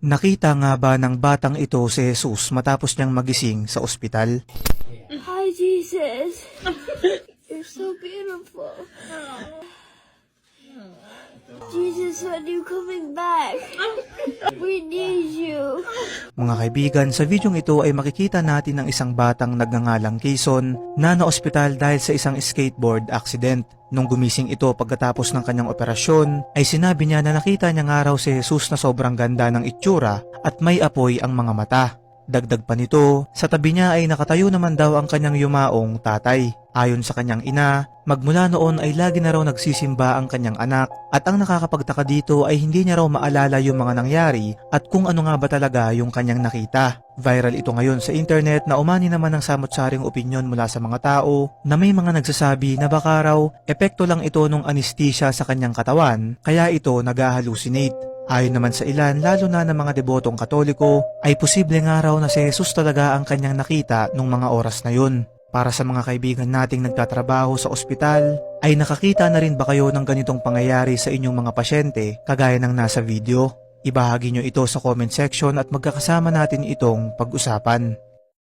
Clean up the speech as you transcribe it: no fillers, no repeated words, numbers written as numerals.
Nakita nga ba ng batang ito si Jesus matapos niyang magising sa ospital? Hi, Jesus. You're so beautiful. Jesus, when you coming back? We need you. Mga kaibigan, sa videong ito ay makikita natin ang isang batang nagngangalang Quezon na na-ospital dahil sa isang skateboard accident. Nung gumising ito pagkatapos ng kanyang operasyon, ay sinabi niya na nakita niya nga raw si Jesus na sobrang ganda ng itsura at may apoy ang mga mata. Dagdag pa nito, sa tabi niya ay nakatayo naman daw ang kanyang yumaong tatay. Ayon sa kanyang ina, magmula noon ay lagi na raw nagsisimba ang kanyang anak at ang nakakapagtaka dito ay hindi niya raw maalala yung mga nangyari at kung ano nga ba talaga yung kanyang nakita. Viral ito ngayon sa internet na umani naman ng samot-saring opinyon mula sa mga tao na may mga nagsasabi na baka raw epekto lang ito ng anesthesia sa kanyang katawan kaya ito nag-hallucinate. Ayon naman sa ilan, lalo na ng mga debotong Katoliko, ay posible nga raw na si Jesus talaga ang kanyang nakita nung mga oras na yun. Para sa mga kaibigan nating nagtatrabaho sa ospital, ay nakakita na rin ba kayo ng ganitong pangyayari sa inyong mga pasyente kagaya ng nasa video? Ibahagi nyo ito sa comment section at magkakasama natin itong pag-usapan.